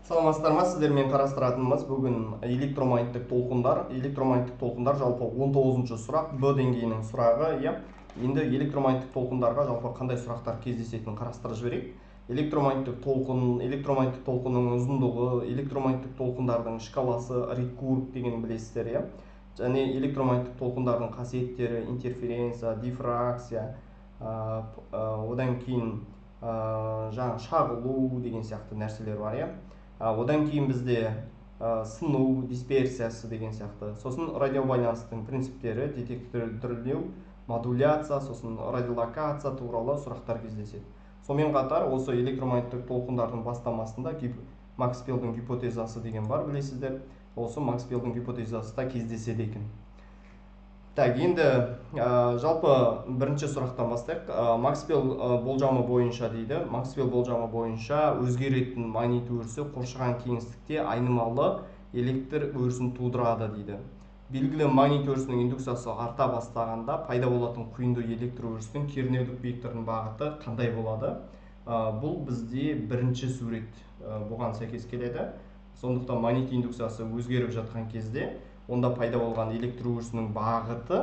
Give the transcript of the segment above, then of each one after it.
Саламатсыздар ма? Сіздермен қарастыратынымыз бүгін электромагниттік толқындар жалпы 19-шы сұрақ Б деңгейінің сұрағы, иә. Енді электромагниттік толқындарға жалпы қандай сұрақтар кездесетінін қарастырып жіберейік. Электромагниттік толқынның ұзындығы, электромагниттік толқындардың шкаласы, Рикург деген білесіздер, иә. Және электромагниттік толқындардың қасиеттері, интерференция, дифракция, одан кейін жаңа шағылу деген сияқты нәрселер бар, иә. Одан кейін бізде сыну, дисперсиясы деген сияқты. Сосын радиобайланыстың принциптері, детекторлеу, модуляция, сосын радиолокация туралы сұрақтар кездеседі. Сонымен қатар осы электромагниттік толқындардың бастамасында Максвеллдің гипотезасы деген бар, білесіздер. Осы Максвеллдің гипотезасы да кездеседі екен. Енді жалпы бірінші сұрақтан бастайық. Максвелл болжамы бойынша дейді. Максвелл болжамы бойынша өзгеретін магнит өрісі қоршаған кеңістікте айнымалы электр өрісін тудырады дейді. Белгілі магнит өрісінің индукциясы арта бастағанда пайда болатын құйынды электр өрістің кернеулік векторының бағыты қандай болады? Бұл бізде бірінші сурет бұған сәйкес келеді. Сондықтан магнит индукциясы өзгеріп жатқан кезде онда пайда болған электр өрісінің бағыты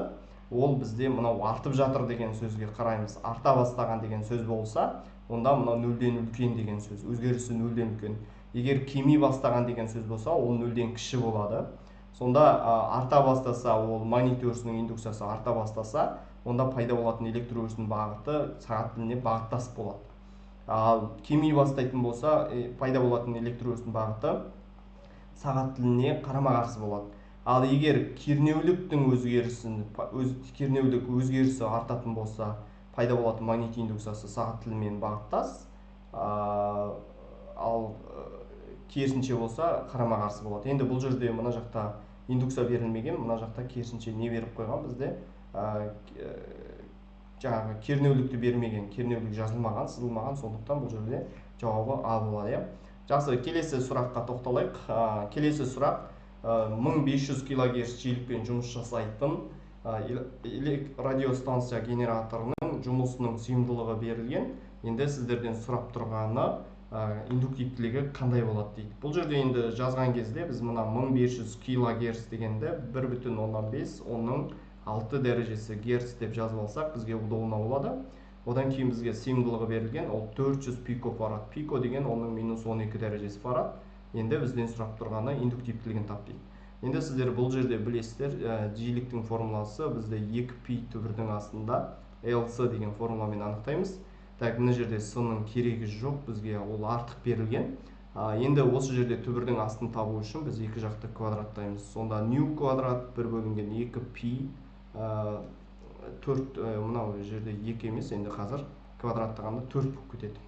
ол бізде мынау артып жатыр деген сөзге қараймыз. Арта бастаған деген сөз болса, онда мынау нөлден үлкен деген сөз. Өзгерісі нөлден үлкен. Егер кеми бастаған деген сөз болса, ол нөлден кіші болады. Сонда арта бастаса, ол магнит өрісінің индукциясы арта бастаса, онда пайда болатын электр өрісінің бағыты сағат тіліне бағыттас болады. Ал кеми бастайтын болса, пайда болатын электр өрісінің бағыты сағат тіліне қарама-қарсы болады. Ал егер кернеуліктің өзгерісі артатын болса, пайда болатын магнит индукциясы сағат тілімен бағыттас, ал керісінше болса қарама-қарсы болады. Енді бұл жерде мына жақта индукция берілмеген, мына жақта керісінше не беріп қойған бізде? Жаңағы кернеулікті бермеген, кернеулік жазылмаған, сызылмаған, сондықтан бұл жерде жауабы А болады. Жақсы, келесі сұраққа тоқталайық. Келесі сұрақ 1500 кГц жиілікпен жұмыс жасайтын радиостанция генераторының жұмысының сыйымдылығы берілген. Енді сіздерден сұрап тұрғаны индуктивтілігі қандай болады дейді. Бұл жерде енді жазған кезде біз мына 1500 кГц дегенде 1,5, оның 6 дәрежесі герц деп жазып алсақ, бізге удобно болады. Одан кейін бізге сыйымдылығы берілген, ол 400 пикофарад. Пико деген оның -12 дәрежесі фарад. Енді бізден сұрап тұрғаны индуктивтілігін тап дейді. Енді сіздер бұл жерде білесіздер, жиіліктің формуласы бізде 2π түбірдің астында LC деген формуламен анықтаймыз. Мына жерде с-ның керегі жоқ, бізге ол артық берілген. Енді осы жерде түбірдің астын табу үшін біз екі жақты квадраттаймыз. Сонда нью квадрат 1 бөлінген 2π, мынау жерде 2 емес, енді қазір квадраттағанда 4 болып кетеді.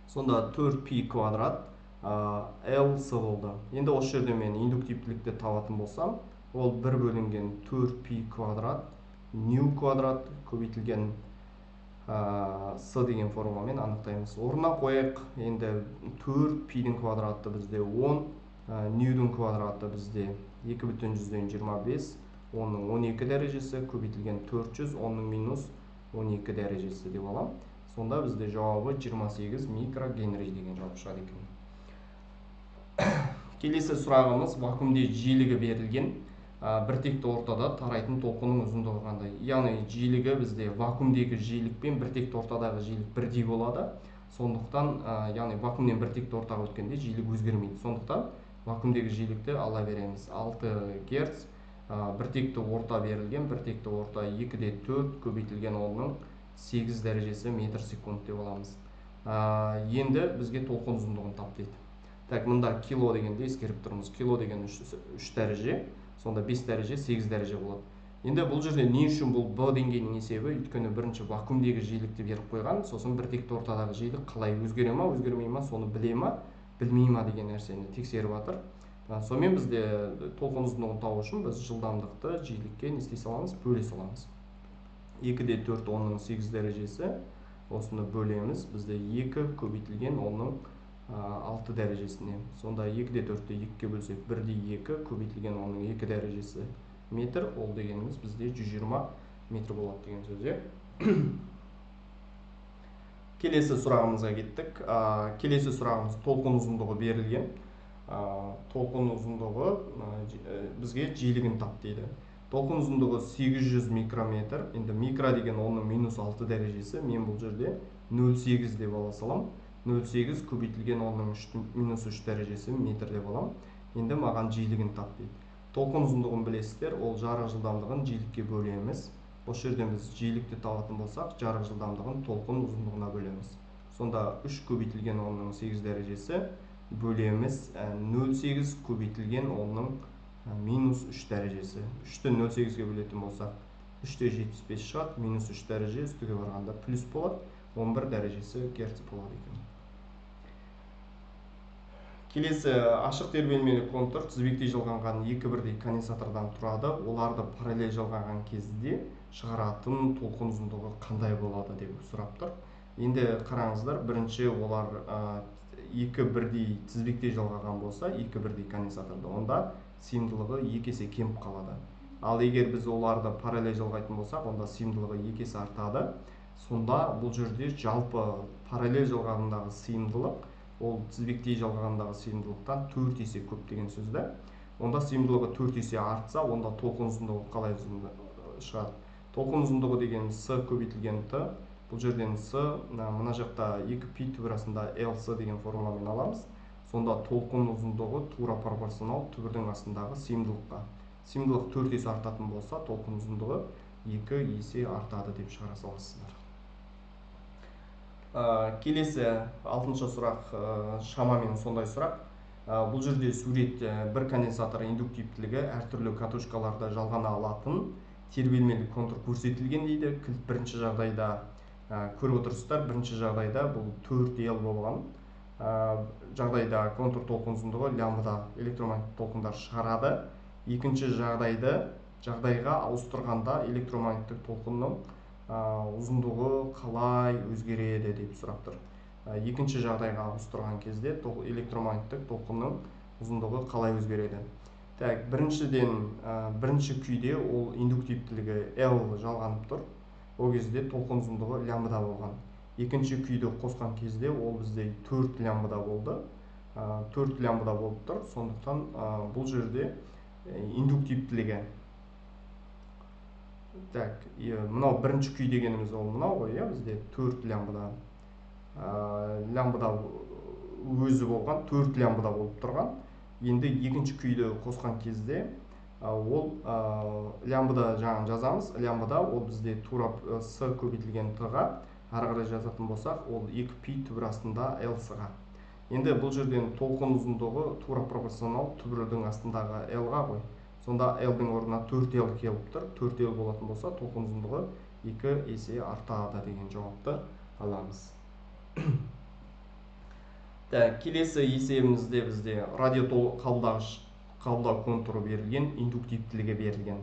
Сонда 4π квадрат LC болды. Енді осы жерде мен индуктивтілікті табатын болсам, ол 1 бөлінген 4π квадрат нью квадрат көбейтілген с деген формуламен анықтаймыз. Орнына қояйық. Енді 4π-дің квадраты бізде 10, ньюдің квадраты бізде 2,25, оның 12 дәрежесі көбейтілген 400, оның -12 дәрежесі деп алам. Сонда бізде жауабы 28 микрогенри деген жауап шығады екен. Келесі сұрағымыз вакуумде жиілігі берілген біртекті ортада тарайтын толқынның ұзындығы қандай? Яғни жиілігі бізде вакуумдегі жиілік пен біртекті ортадағы жиілік бірдей болады. Сондықтан, яғни вакуумнен біртекті ортаға өткенде жиілік өзгермейді. Сондықтан вакуумдегі жиілікті ала береміз. 6 герц, біртекті орта берілген, біртекті орта 2,4 көбейтілген оның 8 дәрежесі метр секунд деп аламыз. Енді бізге толқын ұзындығын тап дейді. Мында кило дегенде ескеріп тұрмыз. Кило деген 3 дәреже, сонда 5 дәреже, 8 дәреже болады. Енді бұл жерде не үшін бұл Б деңгейінің есебі? Өйткені бірінші вакуумдегі жиілікті беріп қойған, сосын біртекті ортадағы жиілік қалай өзгере ма, өзгермей ма, соны біле ма, білмей ма деген нәрсені тексеріп жатыр. Сонымен бізде толқын ұзындығын табу үшін біз жылдамдықты жиілікке не істей саламыз? Бөле саламыз. 2,4 оның 8 дәрежесі, осыны бөлеміз. Бізде 2 көбейтілген оның 6 дәрежесіне. Сонда 2,4-ті 2-ге бөлсек 1,2 көбейтілген оның 2 дәрежесі метр, ол дегеніміз бізде 120 метр болады деген сөз. Келесі сұрағымызға кеттік. Келесі сұрағымыз толқын ұзындығы берілген. Толқын ұзындығы бізге жиілігін тап дейді. Толқын ұзындығы 800 микрометр. Енді микро деген оның -6 дәрежесі. Мен бұл жерде 0,8 деп ала салам. 0,8 көбейтілген оның -3 дәрежесі метр деп алам. Енді маған жиілігін тап дейді. Толқын ұзындығын білесіздер, ол жарық жылдамдығын жиілікке бөлеміз. Осы жерден біз жиілікті табатын болсақ, жарық жылдамдығын толқын ұзындығына бөлеміз. Сонда 3 көбейтілген оның 8 дәрежесі бөлеміз 0,8 көбейтілген оның -3 дәрежесі. 3-ті 0,8-ге бөлетін болсақ, 3-те 75 шығады, -3 дәреже үстіге барғанда плюс болады, 11 дәрежесі герц болады екен. Келесі ашық тербелмелі контур тізбектей жалғанған екі бірдей конденсатордан тұрады. Оларды параллель жалғанған кезде шығаратын толқын ұзындығы қандай болады деп сұрап тұр. Енді қараңыздар, бірінші олар екі бірдей тізбектей жалғаған болса, екі бірдей конденсаторда, онда сыйымдылығы 2 есе кеміп қалады. Ал егер біз оларды параллель жалғайтын болсақ, онда сыйымдылығы 2 есе артады. Сонда бұл жерде жалпы параллель жалғағандағы сыйымдылық ол тізбектей жалғағандағы сыйымдылықтан 4 есе көп деген сөзді. Онда сыйымдылығы 4 есе артса, онда толқын ұзындығы қалай шығады? Толқын ұзындығы деген с көбейтілген т. Бұл жерден с, мына жақта 2π түбірасында LC деген формуламен аламыз. Сонда толқын ұзындығы тура пропорционал түбірдің астындағы сыйымдылыққа. Сыйымдылық 4 есе артатын болса, толқын ұзындығы 2 есе артады деп шығара саласыздар. Келесі 6-шы сұрақ шамамен сондай сұрақ. Бұл жерде сурет бір конденсатор индуктивтілігі әртүрлі катушкаларда жалғана алатын тербелмелі контур көрсетілген дейді. Бірінші жағдайда көріп отырсыздар, бірінші жағдайда бұл 4L болған жағдайда контур толқын ұзындығы лямбда электромагниттік толқындар шығарады. Екінші жағдайға ауыстырғанда электромагниттік толқынның ұзындығы қалай өзгереді деп сұрап тұр. Екінші жағдайға ауыстырған кезде электромагниттік толқынның ұзындығы қалай өзгереді? Бірінші күйде ол индуктивтілігі L жалғанып тұр. Ол кезде толқын ұзындығы лямбда болған. Екінші күйді қосқан кезде ол бізде 4 лямбда болды. 4 лямбда болып тұр. Сондықтан бұл жерде индуктивтілігі мынау бірінші күй дегеніміз ол мынау ғой, бізде 4 лямбда өзі болған, 4 лямбда болып тұрған. Енді екінші күйді қосқан кезде ол лямбда жаңа жазамыз. Лямбда ол бізде тура с көбейтілген т-ға, ары қарай жазатын болсақ, ол 2π түбір астында LC-ға. Енді бұл жерден толқын ұзындығы тура пропорционал түбірдің астындағы L-ға ғой. Сонда L-дің орнына 4L келіп тұр. 4L болатын болса, толқын ұзындығы 2 есе артады деген жауапты аламыз. Келесі есебімізде бізде радио қабылдау контуры берілген, индуктивтілігі берілген.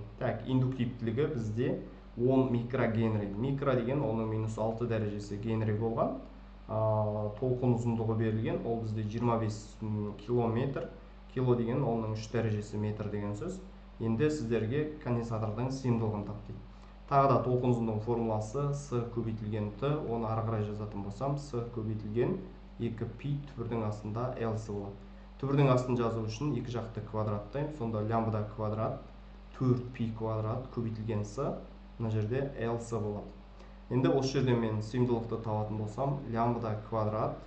Индуктивтілігі бізде 10 микрогенри. Микро деген оның -6 дәрежесі генри болған. Толқын ұзындығы берілген, ол бізде 25 километр. Кило деген оның 3 дәрежесі метр деген сөз. Енді сіздерге конденсатордың сыйымдылығын тап дейді. Тағы да толқын ұзындығының формуласы с көбейтілген т, оны ары қарай жазатын болсам, с көбейтілген 2π түбірдің астында LC болады. Түбірдің астын жазу үшін екі жақты квадраттайым. Сонда лямбда квадрат 4π квадрат көбейтілген с, мына жерде LC болады. Енді осы жерде мен сыйымдылықты табатын болсам, лямбда квадрат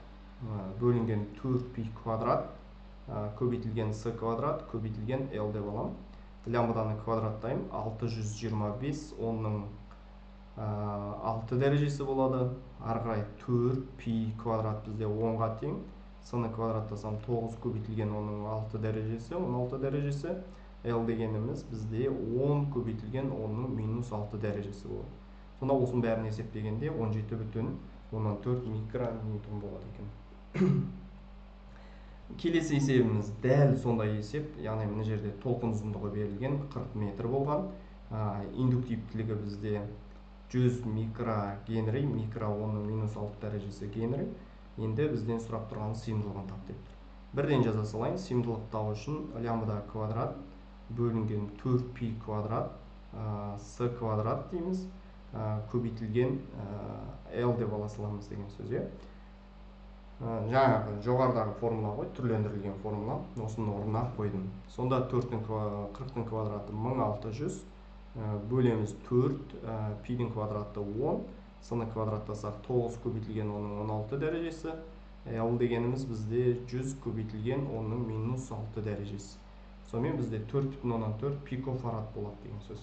бөлінген 4π квадрат көбейтілген с квадрат көбейтілген L деп алам. Лямбданы квадраттайым, 625, оның 6 дәрежесі болады. Ары қарай 4π квадрат бізде 10-ға тең. С-ны квадраттасам 9 көбейтілген оның 6 дәрежесі, 16 дәрежесі. L дегеніміз бізде 10 көбейтілген оның -6 дәрежесі болады. Сонда осының бәрін есептегенде 17,4 микроньютон болады екен. Келесі есебіміз дәл сондай есеп, яғни мына жерде толқын ұзындығы берілген 40 метр болған. Индуктивтілігі бізде 100 микрогенри, микро оның -6 дәрежесі генри. Енді бізден сұрап тұрған сыйымдылығын тап деп. Бірден жаза салайын. Сыйымдылық табу үшін лямбда квадрат бөлінген 4π квадрат с квадрат дейміз. көбейтілген L деп ала саламыз деген сөз. Жаңағы жоғарыдағы формула ғой, түрлендірілген формула. Осының орнына қойдым. Сонда 40-тың квадраты 1600, бөлеміз 4, пидің квадраты 10, сыны квадраттасақ 9 көбейтілген оның 16 дәрежесі. L дегеніміз бізде 100 көбейтілген оның минус 6 дәрежесі. Сонымен бізде 4,4 пикофарад болады деген сөз.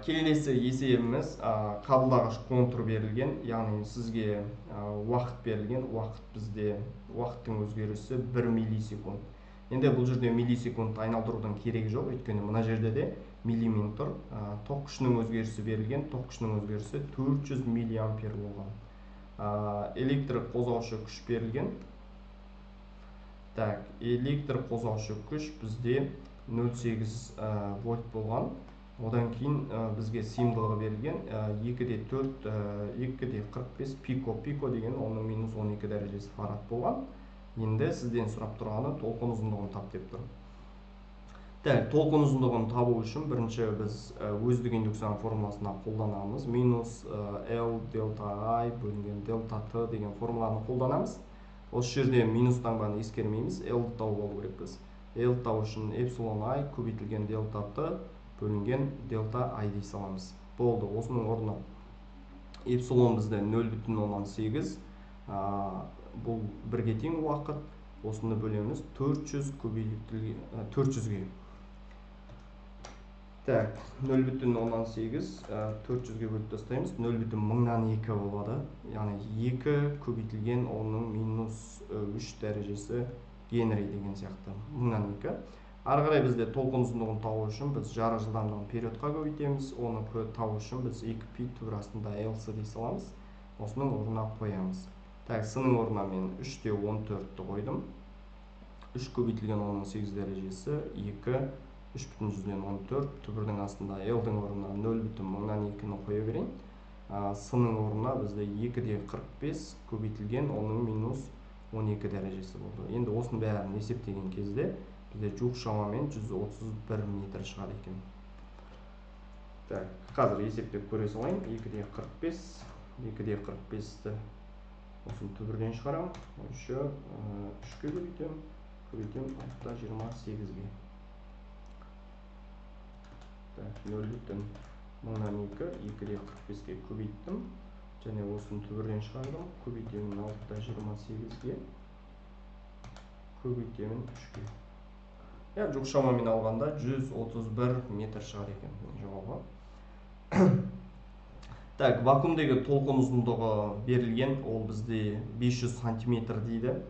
Келесі есебіміз қабылдағыш контур берілген, яғни сізге уақыт берілген, уақыттың өзгерісі 1 миллисекунд. Енді бұл жерде миллисекунд айналдырудың керегі жоқ, өйткені мына жерде де миллимен тұр. Ток күшінің өзгерісі берілген, ток күшінің өзгерісі 400 миллиампер болған. Электр қозғаушы күш берілген. Электр қозғаушы күш бізде 0,8 вольт болған. Одан кейін бізге символы берілген 2,45 пико деген оның минус 12 дәрежесі фарад болған. Енді сізден сұрап тұрғаны толқын ұзындығын тап деп тұр. Толқын ұзындығын табу үшін бірінші біз өздік индукцияның формуласына қолданамыз. Минус L делта I бөлінген делта T деген формуланы қолданамыз. Осы жерде минус таңбаны ескермейміз, L-ді тауып алу керекпіз. L табу үшін эпсилон I көбейтілген делта T бөлінген делта I дей саламыз. Болды, осының орнына эпсилон бізде 0,18, бұл бірге тең уақыт, осыны бөлеміз 400 көбейтілген 400-ге. 0,18 400-ге бөліп тастаймыз, 0,02 болады. Яғни 2 көбейтілген оның минус 3 дәрежесі Генри деген сияқты 0,02. Ары қарай бізде толқын ұзындығын табу үшін біз жарық жылдамдығын периодқа көбейтеміз. Оны табу үшін біз 2π түбір астында LC дей саламыз. Осының орнына қоямыз. Сының орнына мен 3,14-ті қойдым. 3 көбейтілген оның 8 дәрежесі 2, 3,14 түбірдің астында L-дің орнына 0,02-ні қоя берейін. Сының орнына бізде 2,45 көбейтілген оның минус 12 дәрежесі болды. Енді осының бәрін есептеген кезде бізде жүк шамамен 131 метр шығады екен. Қазір есептеп көре салайын. 2,45-ті осыны түбірден шығарам. 3-ке көбейтем 6,28-ге. 0,02 2,45-ге көбейттім. Және осыны түбірден шығардым. Көбейтемін 6,28-ге. Көбейтемін 3-ге. Жүк шамамен алғанда 131 метр шығар екен жауабы. Вакуумдегі толқын ұзындығы берілген, ол бізде 500 сантиметр дейді.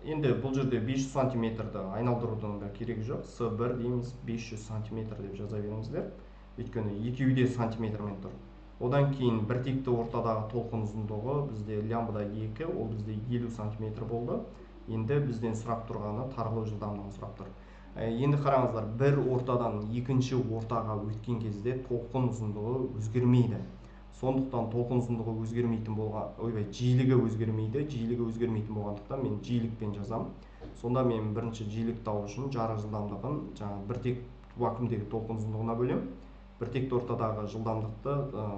Енді бұл жерде 500 сантиметрді айналдырудың да керегі жоқ. С1 дейміз, 500 сантиметр деп жаза беріңіздер. Өйткені екеуі де сантиметрмен тұр. Одан кейін біртекті ортадағы толқын ұзындығы бізде лямбда 2, ол бізде 50 сантиметр болды. Енді бізден сұрап тұрғаны таралу жылдамдығын сұрап тұр. Енді қараңыздар, бір ортадан екінші ортаға өткен кезде толқын ұзындығы өзгермейді. Сондықтан толқын ұзындығы өзгермейтін болған, жиілігі өзгермейтін болғандықтан мен жиілікпен жазам. Сонда мен бірінші жиілік табу үшін жарық жылдамдығын біртек вакуумдегі толқын ұзындығына бөлем. Біртекті ортадағы жылдамдықты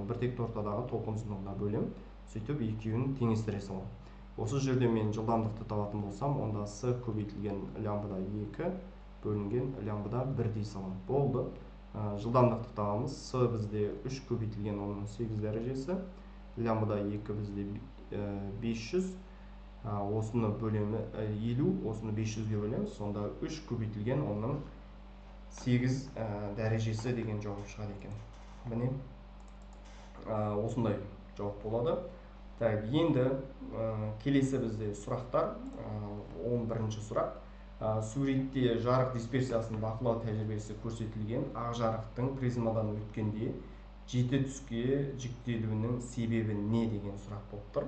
біртекті ортадағы толқын ұзындығына бөлем. Сөйтіп екеуін теңестіре салам. Осы жерде мен жылдамдықты табатын болсам, онда С көбейтілген лямбда 2 бөлінген лямбда 1 дей салам. Болды. Жылдамдықты табамыз. С бізде 3 көбейтілген оның 8 дәрежесі. Лямбда 2 бізде 500. Осыны бөлемі 50, осыны 500-ге бөлеміз. Сонда 3 көбейтілген оның 8 дәрежесі деген жауап шығады екен. Міне осындай жауап болады. Енді келесі бізде сұрақтар. 11-ші сұрақ. Суретте жарық дисперсиясын бақылау тәжірибесі көрсетілген ақ жарықтың призмадан өткенде жеті түске жіктелуінің себебі не деген сұрақ болып тұр.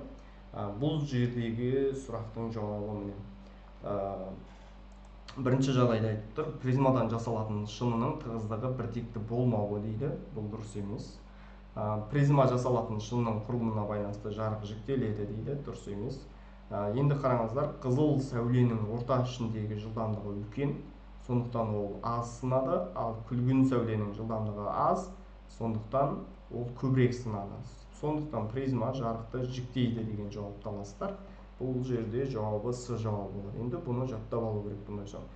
Бұл жердегі сұрақтың жауабы міне. Бірінші жағдайда айтып тұр, призмадан жасалатын шынының тығыздығы біртекті болмауы дейді. Бұл дұрыс емес. Призма жасалатын шынның құрылымына байланысты жарық жіктеледі дейді. Дұрыс емес. Енді қараңыздар, қызыл сәуленің орта ішіндегі жылдамдығы үлкен, сондықтан ол аз сынады, ал күлгін сәуленің жылдамдығы аз, сондықтан ол көбірек сынады. Сондықтан призма жарықты жіктейді деген жауапты аласыздар. Бұл жерде жауабы С жауабы болады. Енді бұны жаттап алу керек бұндай жауап.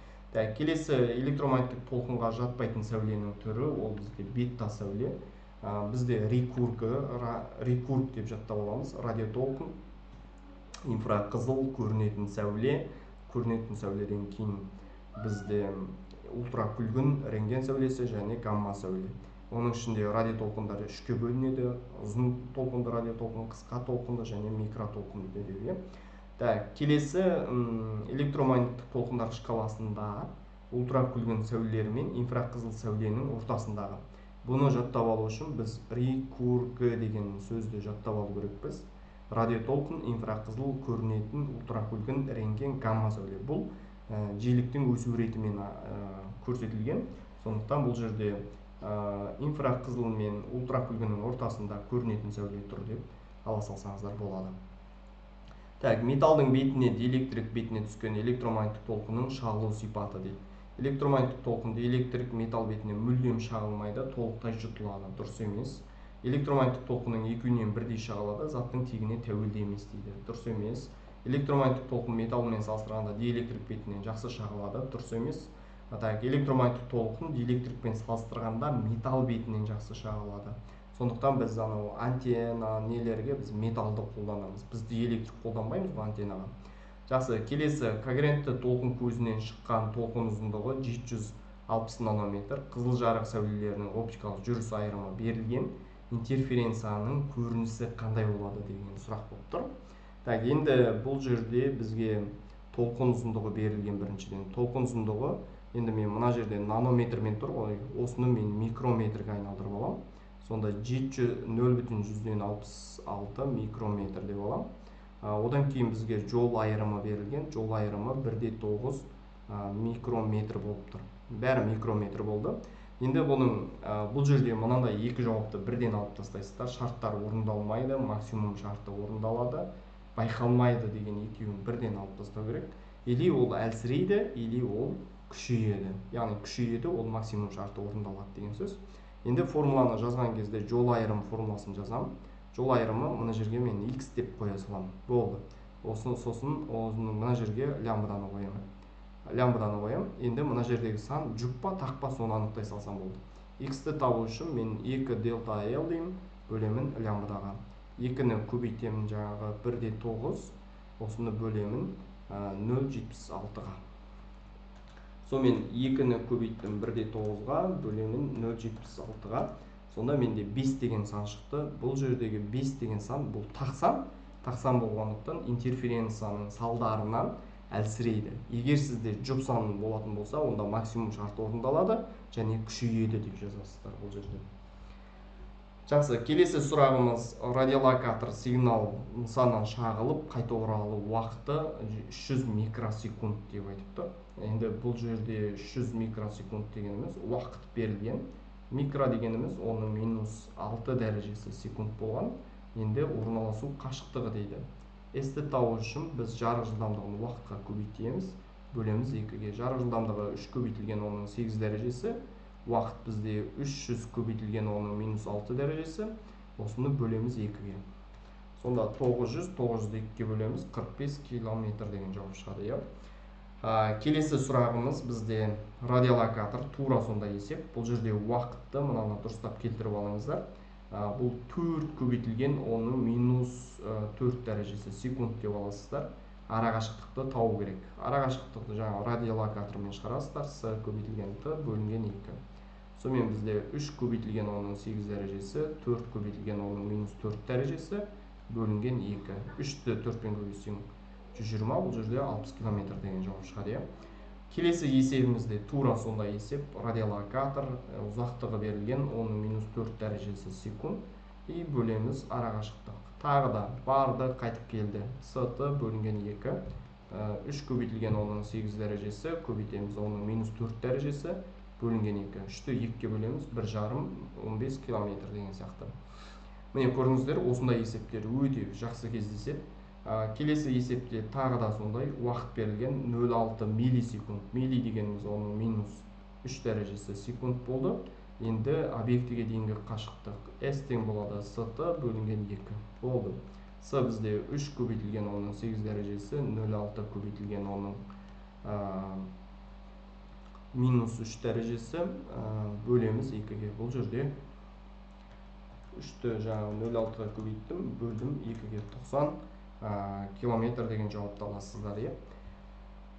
Келесі электромагниттік толқынға жатпайтын сәуленің түрі ол бізде бетта сәуле. Бізде рекург деп жаттап аламыз. Радиотолқын, инфрақызыл, көрінетін сәуледен кейін бізде ультракүлгін, рентген сәулесі және гамма сәуле. Оның ішінде радиотолқындар үшке бөлінеді: ұзын толқынды радиотолқын, қысқа толқынды және микротолқынды деп. Келесі электромагниттік толқындар шкаласында ультракүлгін сәулелер мен инфрақызыл сәуленің ортасындағы. Бұны жаттап алу үшін біз рекург деген сөзді жаттап алу керекпіз. Радиотолқын, инфрақызыл, көрінетін, ультракүлгін, рентген, гамма сәуле. Бұл жиіліктің өсу ретімен көрсетілген. Сондықтан бұл жерде инфрақызыл мен ультракүлгіннің ортасында көрінетін сәуле тұр деп ала салсаңыздар болады. Металдың бетіне, диэлектрик бетіне түскен электромагниттік толқынның шағылу сипаты дейді. Электромагниттік толқынды электрик металл бетіне мүлдем шағылмайды, толықтай жұтылады. Дұрыс емес. Электромагниттік толқынның екеуінен бірдей шағылады, заттың тегіне тәуелді емес дейді. Дұрыс емес. Электромагниттік толқын металлмен салыстырғанда диэлектрик бетінен жақсы шағылады. Дұрыс емес. Электромагниттік толқын диэлектрикпен салыстырғанда металл бетінен жақсы шағылады. Сондықтан біз антенна нелерге біз металлды қолданамыз. Біз диэлектрик қолданбаймыз бұл антеннаға. Жақсы, келесі когерентті толқын көзінен шыққан толқын ұзындығы 760 нанометр. Қызыл жарық сәулелерінің оптикалық жүріс айырымы берілген. Интерференцияның көрінісі қандай болады деген сұрақ болып тұр. Енді бұл жерде бізге толқын ұзындығы берілген біріншіден. Толқын ұзындығы, енді мен мына жерде нанометрмен тұр ғой, осыны мен микрометрге айналдырып алам. Сонда 0,66 микрометр деп алам. Одан кейін бізге жол айырымы берілген. Жол айырымы 1,9 микрометр болып тұр. Бәрі микрометр болды. Енді бұл жерде мынандай екі жауапты бірден алып тастайсыздар. Шарттар орындалмайды, максимум шарты орындалады, байқалмайды деген екеуін бірден алып тастау керек. Или ол әлсірейді, или ол күшейеді. Яғни күшейеді, ол максимум шарты орындалады деген сөз. Енді формуланы жазған кезде жол айырым формуласын жазам. Жол айырымы мына жерге мен x деп қоя салам. Болды. Сосын мына жерге лямбданы қоям. Енді мына жердегі сан жүк па, тақ па, соны анықтай салсам болды. X-ті табу үшін мен 2 дельта L деймін, бөлемін лямбдаға. 2-ні көбейтемін жаңағы 1,9, осыны бөлемін 0,76-ға. Сонымен 2-ні көбейттім 1,9-ға, бөлемін 0,76-ға. Сонда менде 5 деген сан шықты. Бұл жердегі 5 деген сан, бұл тақсан болғандықтан интерференцияның салдарынан әлсірейді. Егер сізде жұп саны болатын болса, онда максимум шарты орындалады және күшейеді деп жазасыздар бұл жерде. Жақсы, келесі сұрағымыз: радиолокатор сигнал нысаннан шағылып қайта оралу уақыты 300 микросекунд деп айтыпты. Енді бұл жерде 300 микросекунд дегеніміз уақыт берілген. Микро дегеніміз оның -6 дәрежесі секунд болған. Енді орналасу қашықтығы дейді. S-ті табу үшін біз жарық жылдамдығын уақытқа көбейтеміз, бөлеміз 2-ге. Жарық жылдамдығы 3 көбейтілген оның 8 дәрежесі, уақыт бізде 300 көбейтілген оның -6 дәрежесі, осыны бөлеміз 2-ге. Сонда 900 2-ге бөлеміз 45 километр деген жауап шығады. Келесі сұрағымыз бізде радиолокатор, тура сонда есеп. Бұл жерде уақытты мынаны дұрыстап келтіріп алыңыздар. Бұл 4 көбейтілген оның -4 дәрежесі секунд деп аласыздар. Арақашықтықты тауып керек. Арақашықтықты жаңа радиолокатормен шығарасыздар. С көбейтілген Т бөлінген 2. Сонымен бізде 3 көбейтілген оның 8 дәрежесі, 4 көбейтілген оның -4 дәрежесі бөлінген 2. 3-ті 4-пен көбейтсең 120, бұл жерде 60 км деген жауап шығады. Келесі есебімізде тура сонда есеп. Радиолокатор ұзақтығы берілген, оның -4 дәрежесі секунд. И бөлеміз арақашықтық. Тағы да барды, қайтып келді. С-ті бөлінген 2. 3 көбейтілген оның 8 дәрежесі, көбейтеміз оның -4 дәрежесі, бөлінген 2. 3-ті 2-ге бөлеміз, 1,5 15 км деген сияқты. Міне көріңіздер, осындай есептер өте жақсы кездеседі. Келесі есепте тағы да сондай уақыт берілген 0,6 миллисекунд. Милли дегеніміз оның минус 3 дәрежесі секунд болды. Енді объектіге дейінгі қашықтық S тең болады СТ бөлінген 2 болды. С бізде 3 көбейтілген оның 8 дәрежесі, 0,6 көбейтілген оның минус 3 дәрежесі бөлеміз 2-ге. Бұл жерде 3-ті жаңағы 0,6-ға көбейттім, бөлдім 2-ге 90 километр деген жауапты аласыздар.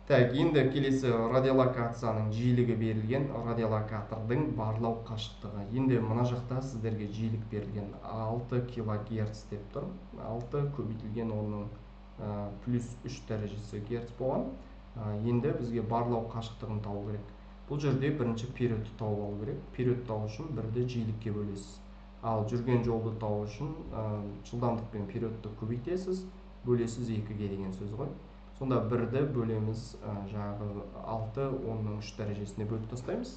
Так, енді келесі радиолокацияның жиілігі берілген, радиолокатордың барлау қашықтығы. Енді мына жақта сіздерге жиілік берілген 6 кГц деп тұр. 6 көбейтілген оның плюс 3 дәрежесі герц болған. Енді бізге барлау қашықтығын табу керек. Бұл жерде бірінші периодты тауып алу керек. Период табу үшін бірді жиілікке бөлесіз. Ал жүрген жолды табу үшін жылдамдықпен периодты көбейтесіз, бөлесіз 2-ге деген сөз ғой. Сонда бірді бөлеміз жаңағы 6 10-ның 3 дәрежесіне бөліп тастаймыз.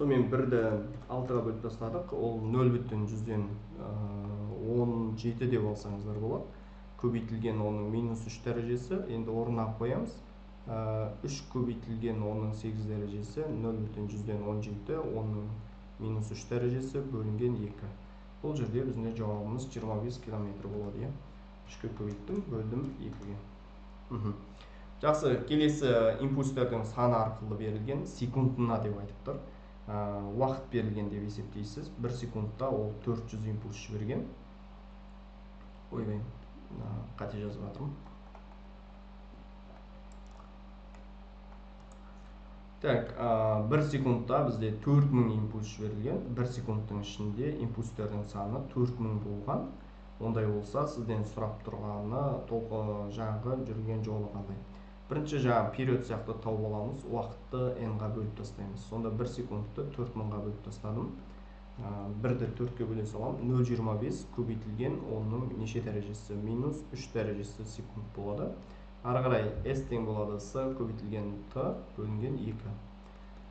Сонымен бірді 6-ға бөліп тастадық. Ол 0,17 деп алсаңыздар болады. Көбейтілген оның минус 3 дәрежесі. Енді орнына қоямыз. 3 көбейтілген оның 8 дәрежесі 0,17, оның минус 3 дәрежесі бөлінген 2. Бұл жерде біздің жауабымыз 25 км болады. 3-ке көбейттім, бөлдім 2-ге. Жақсы, келесі импульстердің саны арқылы берілген секундына деп айтып тұр. Уақыт берілген деп есептейсіз. 1 секундта ол 400 импульс жіберген. Ойбай, қате жазып жатырмын. Так, 1 секундта бізде 4000 импульс жіберілген. 1 секундтың ішінде импульстердің саны 4000 болған. Ондай болса, сізден сұрап тұрғаны жаңағы жүрген жолы қандай. Бірінші жаңағы период сияқты тауып аламыз, уақытты n-ға бөліп тастаймыз. Сонда 1 секундты 4000-ға бөліп тастадым. 1-ді 4-ке бөле салам. 0,25 көбейтілген оның неше дәрежесі? Минус 3 дәрежесі секунд болады. Ары қарай S тең болады С көбейтілген Т бөлінген 2.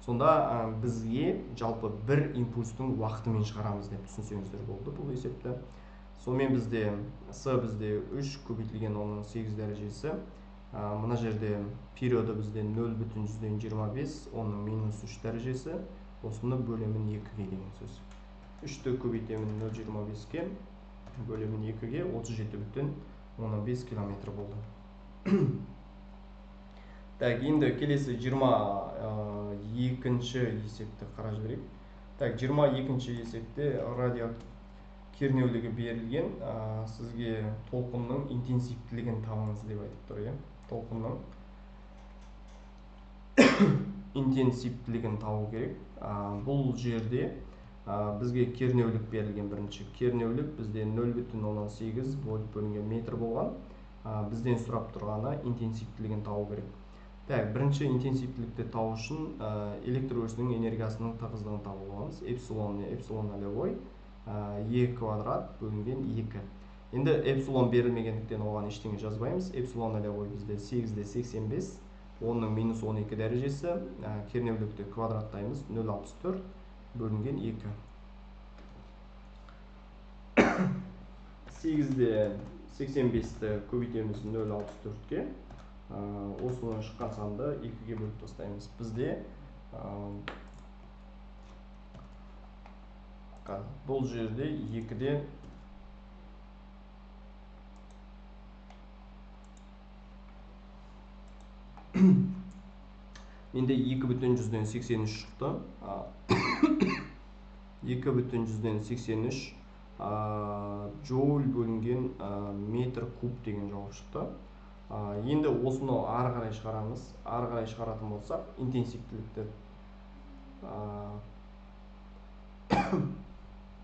Сонда бізге жалпы бір импульстың уақытымен шығарамыз деп түсінсеңіздер болды бұл есепті. Сонымен бізде С бізде 3 көбейтілген оның 8 дәрежесі. Мына жерде периоды бізде 0,25, оның минус 3 дәрежесі. Осыны бөлемін 2-ге деген сөз. 3-ті көбейтемін 0,25-ке, бөлемін 2-ге 37,5 км болды. Так, енді келесі 22-ші есепті қарап жіберейік. Так, 22-ші есепте радио кернеулігі берілген, сізге толқынның интенсивтілігін табыңыз деп айтып тұр. Толқынның интенсивтілігін табу керек. Бұл жерде бізге кернеулік берілген. Бірінші кернеулік бізде 0,18 вольт бөлінген метр болған. Бізден сұрап тұрғаны интенсивтілігін табу керек. Так, бірінші интенсивтілікті табу үшін электр өрісінің энергиясының тығыздығын табу аламыз. Эпсилон нолевой E квадрат бөлінген 2. Енді эпсилон берілмегендіктен оған ештеңе жазбаймыз. Эпсилон нолевой бізде 8-де 85, оның минус 12 дәрежесі. Кернеулікті квадраттаймыз, 0,64 бөлінген 2. 8-де 85-ті көбейтеміз 0,64-ке. Осыны шыққан санды 2-ге бөліп тастаймыз. Бізде бұл жерде 2-де енді 2,83 шықты. 2,83 джоуль бөлінген метр куб деген жауап шықты. Енді осыны ары қарай шығарамыз. Ары қарай шығаратын болсақ, интенсивтілікті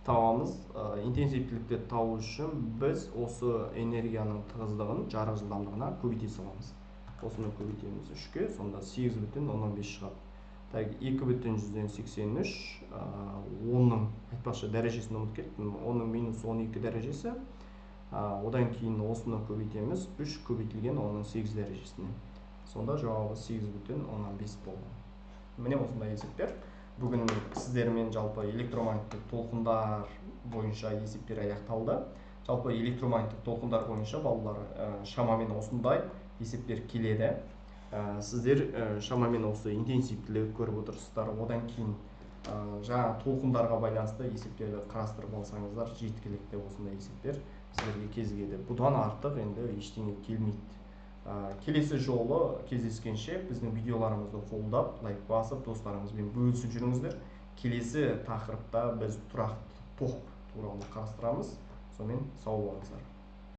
табамыз. Интенсивтілікті табу үшін біз осы энергияның тығыздығын жарық жылдамдығына көбейте саламыз. Осыны көбейтеміз 3-ке, сонда 8,15 шығады. Так, 2,83, оның айтпақшы дәрежесін ұмытып кеттім. Оның минус 12 дәрежесі. Одан кейін осыны көбейтеміз 3 көбейтілген оның 8 дәрежесіне. Сонда жауабы 8,15 болды. Міне осындай есептер. бүгін сіздермен жалпы электромагниттік толқындар бойынша есептер аяқталды. Жалпы электромагниттік толқындар бойынша балалар шамамен осындай есептер келеді. Сіздер шамамен осы интенсивтілік көріп отырсыздар. Одан кейін жаңа толқындарға байланысты есептерді қарастырып алсаңыздар жеткілікті. Осындай есептер сіздерге кезігеді. Бұдан артық енді ештеңе келмейді. Келесі жолы кездескенше біздің видеоларымызды қолдап, лайк басып, достарыңызбен бөлісіп жүріңіздер. Келесі тақырыпта біз тұрақты тоқ туралы қарастырамыз. Сонымен сау болыңыздар.